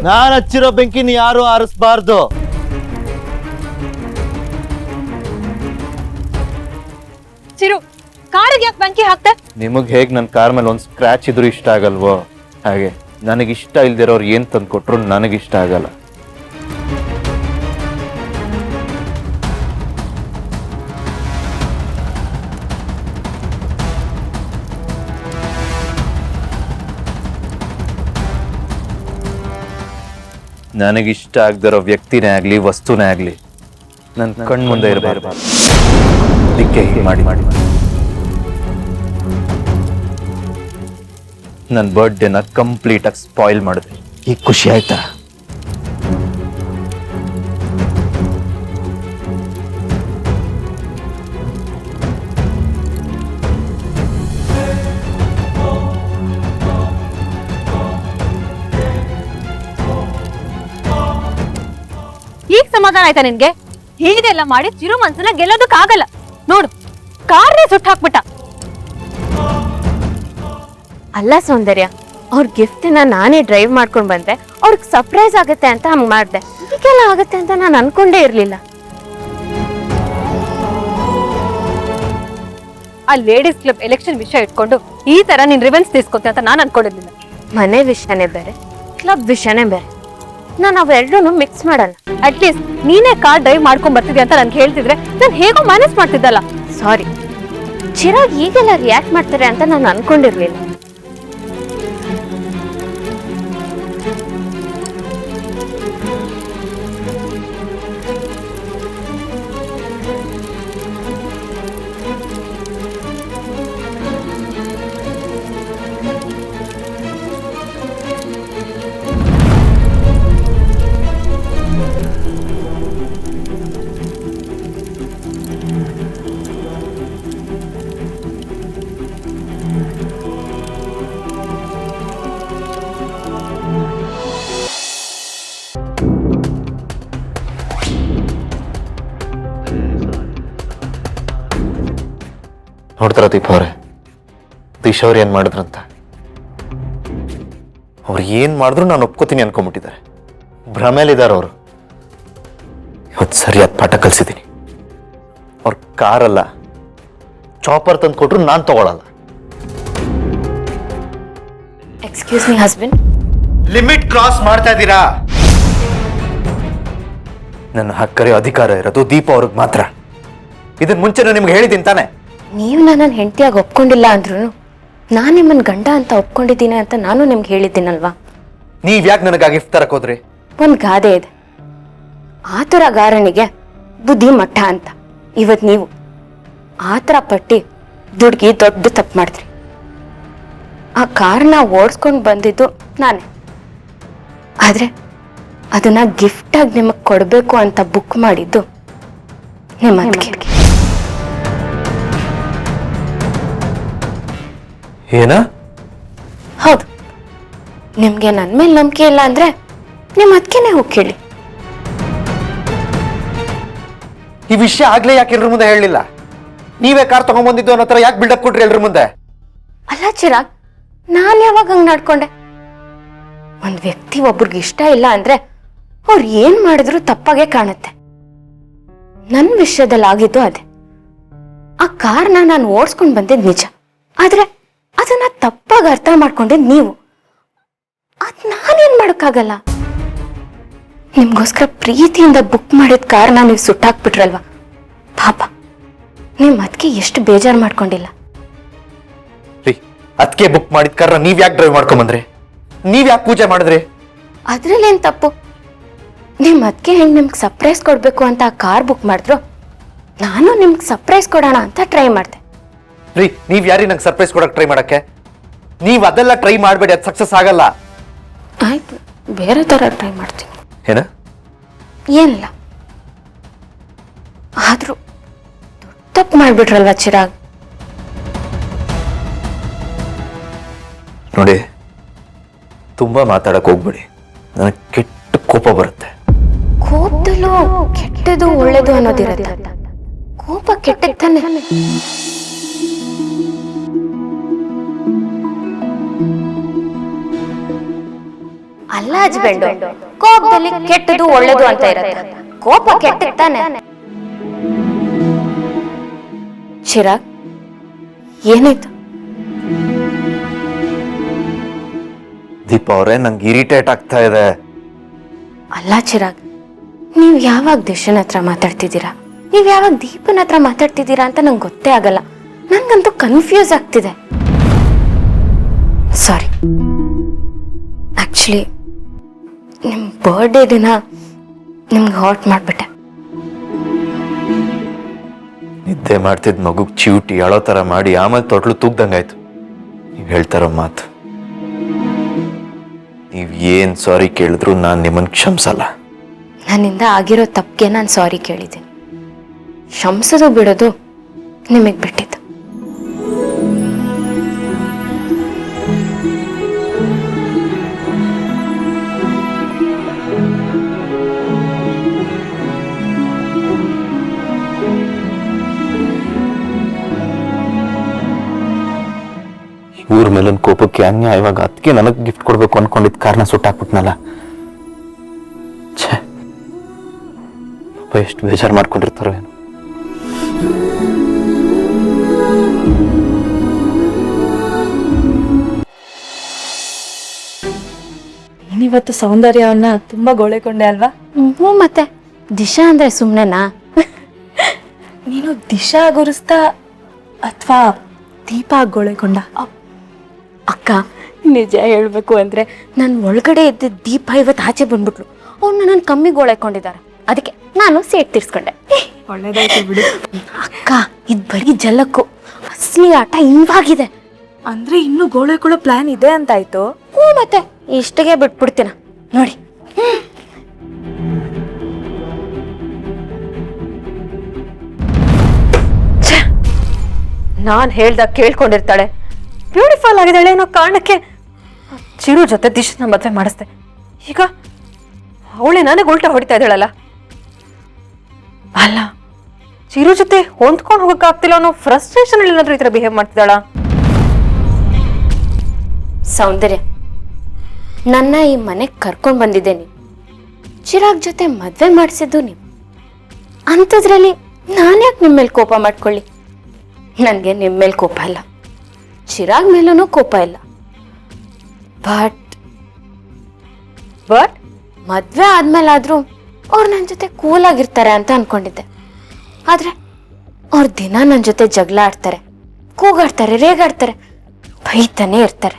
ನಾನು ಹಚ್ಚಿರೋ ಬೆಂಕಿನ ಯಾರು ಆರಿಸಬಾರ್ದು. ಚಿರು, ಕಾರಿಗೆ ಯಾಕೆ ಬೆಂಕಿ ಹಾಕ್ತೆ? ನಿಮಗ್ ಹೇಗ್ ನನ್ ಕಾರ್ ಮೇಲೆ ಒಂದ್ ಸ್ಕ್ರಾಚ್ ಇದ್ರು ಇಷ್ಟ ಆಗಲ್ವೋ ಹಾಗೆ ನನಗಿಷ್ಟ ಇಲ್ದಿರೋರು ಏನ್ ತಂದು ಕೊಟ್ರು ನನಗಿಷ್ಟ ಆಗಲ್ಲ. ನನಗಿಷ್ಟ ಆಗದಿರೋ ವ್ಯಕ್ತಿನೇ ಆಗ್ಲಿ ವಸ್ತುನೇ ಆಗ್ಲಿ ನನ್ನ ಕಣ್ ಮುಂದೆ ಇರಬಾರ್ದು. ಅದಕ್ಕೆ ಹೀಗೆ ಮಾಡಿ ನನ್ನ ಬರ್ಡೇನ ಕಂಪ್ಲೀಟ್ ಆಗಿ ಸ್ಪಾಯಿಲ್ ಮಾಡಿದೆ. ಈಗ ಖುಷಿ ಆಯ್ತಾ? ಈಗ ಸಮಾಧಾನ ಆಯ್ತಾ ನಿನ್ಗೆ? ಹೀಗೆಲ್ಲ ಮಾಡಿ ಚಿರು ಮನ್ಸನ್ನ ಗೆಲ್ಲೋದಕ್ಕಾಗಲ್ಲ. ನೋಡು, ಕಾರ್ನೇ ಸುಟ್ಟು ಹಾಕ್ಬಿಟ್ಟ. ಅಲ್ಲ ಸೌಂದರ್ಯ, ಅವ್ರ ಗಿಫ್ಟ್ನ ನಾನೇ ಡ್ರೈವ್ ಮಾಡ್ಕೊಂಡ್ ಬಂದ್ರೆ ಅವ್ರಿಗೆ ಸರ್ಪ್ರೈಸ್ ಆಗುತ್ತೆ ಅಂತ ಹಂಗ್ ಮಾಡ್ದೆ. ಹೀಗೆಲ್ಲ ಆಗುತ್ತೆ ಅಂತ ನಾನು ಅನ್ಕೊಂಡೇ ಇರ್ಲಿಲ್ಲ. ಆ ಲೇಡೀಸ್ ಕ್ಲಬ್ ಎಲೆಕ್ಷನ್ ವಿಷಯ ಇಟ್ಕೊಂಡು ಈ ತರ ನೀನ್ ರಿವೆನ್ಸ್ ತೀಸ್ಕೊತೆ ಅಂತ ನಾನು ಅನ್ಕೊಂಡಿರ್ಲಿಲ್ಲ. ಮನೆ ವಿಷಯನೇ ಬೇರೆ, ಕ್ಲಬ್ ವಿಷಯನೇ ಬೇರೆ. ನಾನು ಅವೆರಡೂ ಮಿಕ್ಸ್ ಮಾಡಲ್ಲ. ಅಟ್ಲೀಸ್ಟ್ ನೀನೇ ಕಾರ್ ಡ್ರೈವ್ ಮಾಡ್ಕೊಂಡ್ ಬರ್ತಿದ್ಯಾ ಅಂತ ನನ್ಗೆ ಹೇಳ್ತಿದ್ರೆ ನಾನು ಹೇಗೋ ಮ್ಯಾನೇಜ್ ಮಾಡ್ತಿದ್ದಲ್ಲ. ಸಾರಿ, ಚಿರಾಗ್ ಈಗೆಲ್ಲ ರಿಯಾಕ್ಟ್ ಮಾಡ್ತಾರೆ ಅಂತ ನಾನು ಅನ್ಕೊಂಡಿರ್ಲಿಲ್ಲ. ನೋಡ್ತಾರ ದೀಪ ಅವ್ರೆ, ದಿಶಾ ಅವ್ರು ಏನ್ ಮಾಡಿದ್ರಂತ? ಅವ್ರು ಏನ್ ಮಾಡಿದ್ರು ನಾನು ಒಪ್ಕೋತೀನಿ ಅನ್ಕೊಂಡ್ಬಿಟ್ಟಿದ್ದಾರೆ. ಭ್ರಮೇಲಿದ್ದಾರೆ ಅವರು. ಇವತ್ತು ಸರಿಯಾದ ಪಾಠ ಕಲ್ಸಿದ್ದೀನಿ. ಅವ್ರ ಕಾರಲ್ಲ, ಚಾಪರ್ ತಂದು ಕೊಟ್ರು ನಾನು ತಗೊಳಲ್ಲ. Excuse me husband, limit cross ಮಾಡ್ತಾ ಇದ್ದೀರಾ. ನನ್ನ ಹಕ್ಕರೆ ಅಧಿಕಾರ ಇರೋದು ದೀಪ ಅವ್ರಿಗೆ ಮಾತ್ರ. ಇದನ್ ಮುಂಚೆ ನಿಮ್ಗೆ ಹೇಳಿದ್ದೀನಿ ತಾನೆ. ನೀವು ನನ್ನ ಹೆಂಡತಿಯಾಗಿ ಒಪ್ಕೊಂಡಿಲ್ಲ ಅಂದ್ರೂ ನಾನು ನಿಮ್ಮನ್ನ ಗಂಡ ಅಂತ ಒಪ್ಕೊಂಡಿದ್ದೀನಿ ಅಂತ ನಾನು ನಿಮ್ಗೆ ಹೇಳಿದ್ದೀನಲ್ವಾ. ನೀವ್ ಯಾಕೆ ನನಗೆ ಗಿಫ್ಟ್ ತರಕ್ ಹೋದ್ರಿ? ಒಂದ್ ಗಾದೆ ಇದೆ, ಆತುರ ಗಾರನಿಗೆ ಬುದ್ಧಿ ಮಟ್ಟ ಅಂತ. ಇವತ್ ನೀವು ಆತರ ಪಟ್ಟಿ ದುಡ್ಗಿ ದೊಡ್ಡ ತಪ್ಪು ಮಾಡಿದ್ರಿ. ಆ ಕಾರ್ನ ಓಡಿಸ್ಕೊಂಡು ಬಂದಿದ್ದು ನಾನೇ, ಆದ್ರೆ ಅದನ್ನ ಗಿಫ್ಟ್ ಆಗಿ ನಿಮಗ್ ಕೊಡ್ಬೇಕು ಅಂತ ಬುಕ್ ಮಾಡಿದ್ದು ನಿಮ್ಮ ಅದಕ್ಕೆ. ಏನ? ಹೌದು, ನಿಮ್ಗೆ ನನ್ ಮೇಲೆ ನಂಬಿಕೆ ಇಲ್ಲ ಅಂದ್ರೆ ನಿಮ್ ಅದಕ್ಕೇನೆ ಹೋಗಿ ಕೇಳಿ. ಈ ವಿಷಯ ಆಗ್ಲೇ ಯಾಕೆ ಎಲ್ರ ಮುಂದೆ ಹೇಳಲಿಲ್ಲ? ನೀವೇ ಕಾರ್ ತಗೊಂಡ್ಬಂದಿದ್ದು ಅನ್ನೋ ತರ ಯಾಕೆ ಬಿಲ್ಡಪ್ ಕೊಟ್ರಿ ಎಲ್ರ ಮುಂದೆ? ಅಲ್ಲ ಚಿರಾಗ್, ನಾನ್ ಯಾವಾಗ ಹಂಗ್ ನಡ್ಕೊಂಡೆ? ಒಂದ್ ವ್ಯಕ್ತಿ ಒಬ್ರಿಗೆ ಇಷ್ಟ ಇಲ್ಲ ಅಂದ್ರೆ ಅವ್ರು ಏನ್ ಮಾಡಿದ್ರು ತಪ್ಪಾಗೆ ಕಾಣುತ್ತೆ. ನನ್ ವಿಷಯದಲ್ಲಿ ಆಗಿದ್ದು ಅದೇ. ಆ ಕಾರ್ನ ನಾನು ಓಡಿಸ್ಕೊಂಡ್ ಬಂದಿದ್ ನಿಜ, ಆದ್ರೆ ಅದನ್ನ ತಪ್ಪಾಗಿ ಅರ್ಥ ಮಾಡ್ಕೊಂಡಿದ್ ನೀವು. ಅದ್ ನಾನೇನ್ ಮಾಡಕ್ಕಾಗಲ್ಲ. ನಿಮ್ಗೋಸ್ಕರ ಪ್ರೀತಿಯಿಂದ ಬುಕ್ ಮಾಡಿದ ಕಾರ್ನ ನೀವು ಸುಟ್ಟಾಕ್ಬಿಟ್ರಲ್ವಾ ಪಾಪ. ನಿಮ್ ಅದಕ್ಕೆ ಎಷ್ಟು ಬೇಜಾರು ಮಾಡ್ಕೊಂಡಿಲ್ಲ. ಅದಕ್ಕೆ ಬುಕ್ ಮಾಡಿದ ಕಾರ್ನ ನೀವ್ ಯಾಕೆ ಡ್ರೈವ್ ಮಾಡ್ಕೊಂಬಂದ್ರಿ? ನೀವ್ ಯಾಕೆ ಪೂಜೆ ಮಾಡಿದ್ರಿ? ಅದ್ರಲ್ಲೇನ್ ತಪ್ಪು? ನಿಮ್ ಅದಕ್ಕೆ ಹೆಂಗ್ ನಿಮ್ಗೆ ಸರ್ಪ್ರೈಸ್ ಕೊಡ್ಬೇಕು ಅಂತ ಆ ಕಾರ್ ಬುಕ್ ಮಾಡಿದ್ರು, ನಾನು ನಿಮ್ಗೆ ಸರ್ಪ್ರೈಸ್ ಕೊಡೋಣ ಅಂತ ಟ್ರೈ ಮಾಡ್ದೆ. ನೀವ್ ಯಾರಿ ನಂಗೆ ಸರ್ಪ್ರೈಸ್ ಕೊಡಕ್ ಟ್ರೈ ಮಾಡಕ್ಕೆ? ನೀವ್ ಅದೆಲ್ಲ ಟ್ರೈ ಮಾಡಬೇಡಿ, ಅದು ಸಕ್ಸಸ್ ಆಗಲ್ಲ. ಆಯ್ತು, ಬೇರೆ ತರ ಟ್ರೈ ಮಾಡ್ತೀನಿ. ಏನ? ಏನಿಲ್ಲ, ಆದ್ರೂ ತಪ್ಪು ಮಾಡ್ಬಿಟ್ರಲ್ವಾ ಚಿರಾಗ್. ನೋಡಿ, ತುಂಬಾ ಮಾತಾಡಕ್ ಹೋಗ್ಬೇಡಿ, ನನಗೆ ಕೆಟ್ಟ ಕೋಪ ಬರುತ್ತೆ. ಕೋಪದಲ್ಲೂ ಕೆಟ್ಟದು ಒಳ್ಳೇದು ಅನ್ನೋದಿರತ್ತೆ. ಕೋಪ ಕೆಟ್ಟದ್ ತಾನೆ. ಅಲ್ಲ ಹಸ್ಬೆಂಡು, ಕೋಪದಲ್ಲಿ ಕೆಟ್ಟದು ಒಳ್ಳೇದು ಅಂತ ಇರುತ್ತೆ. ಕೋಪ ಕೆಟ್ಟ ತಾನೆ. ಚಿರಾಗ್, ಏನಾಯ್ತು? ದೀಪ ಅವರೇ, ನಂಗೆ ಇರಿಟೇಟ್ ಆಗ್ತಾ ಇದೆ. ಅಲ್ಲ ಚಿರಾಗ್, ನೀವ್ ಯಾವಾಗ ದಿಶನ್ ಹತ್ರ ಮಾತಾಡ್ತಿದ್ದೀರಾ, ನೀವ್ ಯಾವಾಗ ದೀಪನ್ ಹತ್ರ ಮಾತಾಡ್ತಿದ್ದೀರಾ ಅಂತ ನಂಗೆ ಗೊತ್ತೇ ಆಗಲ್ಲ. ನನ್ಗಂತೂ ಕನ್ಫ್ಯೂಸ್ ಆಗ್ತಿದೆ. ಸಾರಿ, ಆಕ್ಚುಲಿ ನಿಮ್ ಬರ್ಡೇ ದಿನ ನಿಮ್ಗೆ ಹಾಟ್ ಮಾಡ್ಬಿಟ್ಟೆ. ನಿದ್ದೆ ಮಾಡ್ತಿದ್ ಮಗುಗ್ ಚಿವುಟಿ ಅಳೋ ತರ ಮಾಡಿ ಆಮೇಲೆ ತೊಟ್ಲು ತೂಗ್ದಂಗಾಯ್ತು. ನೀವ್ ಹೇಳ್ತಾರೋ ಮಾತು. ನೀವ್ ಏನ್ ಸಾರಿ ಕೇಳಿದ್ರು ನಾನ್ ನಿಮ್ಮನ್ ಕ್ಷಮಿಸಲ್ಲ. ನನ್ನಿಂದ ಆಗಿರೋ ತಪ್ಪಿಗೆ ನಾನು ಸಾರಿ ಕೇಳಿದ್ದೀನಿ. ಕ್ಷಮಿಸೋದು ಬಿಡೋದು ನಿಮಗೆ ಬಿಟ್ಟಿದ್ದು. ಇವ್ರ ಮೇಲಿನ ಕೋಪಕ್ಕೆ ಅನ್ಯಾಯವಾಗ ಅದಕ್ಕೆ ನನಗ್ ಗಿಫ್ಟ್ ಕೊಡ್ಬೇಕು ಅನ್ಕೊಂಡಿದ್ ಕಾರಣ ಸುಟ್ಟಾಕ್ಬಿಟ್ನಲ್ಲ. ಛೇ, ಎಷ್ಟು ಬೇಜಾರು ಮಾಡ್ಕೊಂಡಿರ್ತಾರೋ ಏನು. ನೀನಿವತ್ತು ಸೌಂದರ್ಯವನ್ನ ತುಂಬಾ ಗೋಳೆಕೊಂಡೆ ಅಲ್ವಾ? ಹ್ಞೂ, ಮತ್ತೆ ದಿಶಾ ಅಂದ್ರೆ ಸುಮ್ಮನೆನಾ? ನೀನು ದಿಶಾ ಗುರುಸ್ತಾ ಅಥವಾ ದೀಪ ಗೋಳೆಕೊಂಡ? ಅಕ್ಕ, ನಿಜ ಹೇಳ್ಬೇಕು ಅಂದ್ರೆ ನನ್ನ ಒಳಗಡೆ ಇದ್ದ ದೀಪ ಇವತ್ತು ಆಚೆ ಬಂದ್ಬಿಟ್ಲು. ಅವ್ರನ್ನ ನಾನು ಕಮ್ಮಿ ಗೋಳೆಕೊಂಡಿದ್ದಾರೆ, ಅದಕ್ಕೆ ನಾನು ಸೇಟ್ ತೀರ್ಸ್ಕೊಂಡೆ. ಒಳ್ಳೇದಾಯ್ತು ಬಿಡು. ಅಕ್ಕ, ಇದು ಬರೀ ಜಲಕ್ಕು, ಅಸಲಿ ಆಟ ಇವಾಗಿದೆ. ಅಂದ್ರೆ ಇನ್ನು ಗೋಳೆಕೊಳ್ಳೋ ಪ್ಲಾನ್ ಇದೆ ಅಂತಾಯ್ತು. ಹ್ಞೂ, ಮತ್ತೆ ಇಷ್ಟಿಗೆ ಬಿಟ್ಬಿಡ್ತೀನ ನೋಡಿ. ನಾನ್ ಹೇಳ್ದಾಗ ಕೇಳ್ಕೊಂಡಿರ್ತಾಳೆ, ಬ್ಯೂಟಿಫುಲ್ ಆಗಿದ್ದಾಳೆ ಅನ್ನೋ ಕಾರಣಕ್ಕೆ ಚಿರು ಜೊತೆ ದಿಶನ ಮದ್ವೆ ಮಾಡಿಸ್ದೆ. ಈಗ ಅವಳೆ ನನಗೆ ಉಲ್ಟಾ ಹೊಡಿತಾ ಇದ್ದಾಳಲ್ಲ. ಅಲ್ಲ, ಚಿರು ಜೊತೆ ಹೊಂದ್ಕೊಂಡು ಹೋಗಕ್ಕಾಗ್ತಿಲ್ಲ ಅನ್ನೋ ಫ್ರಸ್ಟ್ರೇಷನ್ ಅಲ್ಲಿ ಏನಾದ್ರೂ ಈ ತರ ಬಿಹೇವ್ ಮಾಡ್ತಿದ್ದಾಳ? ಸೌಂದರ್ಯ, ನನ್ನ ಈ ಮನೆಗೆ ಕರ್ಕೊಂಡು ಬಂದಿದ್ದೆ ನೀವು, ಚಿರಾಗ್ ಜೊತೆ ಮದ್ವೆ ಮಾಡಿಸಿದ್ದು ನೀವು. ಅಂಥದ್ರಲ್ಲಿ ನಾನ್ಯಾಕೆ ನಿಮ್ಮ ಮೇಲೆ ಕೋಪ ಮಾಡ್ಕೊಳ್ಳಿ? ನನಗೆ ನಿಮ್ಮ ಮೇಲೆ ಕೋಪ ಇಲ್ಲ, ಚಿರಾಗ್ ಮೇಲೂ ಕೋಪ ಇಲ್ಲ. ಬಟ್ ಮದ್ವೆ ಆದ್ಮೇಲಾದ್ರೂ ಅವ್ರು ನನ್ನ ಜೊತೆ ಕೂಲಾಗಿರ್ತಾರೆ ಅಂತ ಅನ್ಕೊಂಡಿದ್ದೆ. ಆದ್ರೆ ಅವ್ರ ದಿನ ನನ್ನ ಜೊತೆ ಜಗಳ ಆಡ್ತಾರೆ, ಕೂಗಾಡ್ತಾರೆ, ರೇಗಾಡ್ತಾರೆ, ಬೈತಾನೆ ಇರ್ತಾರೆ.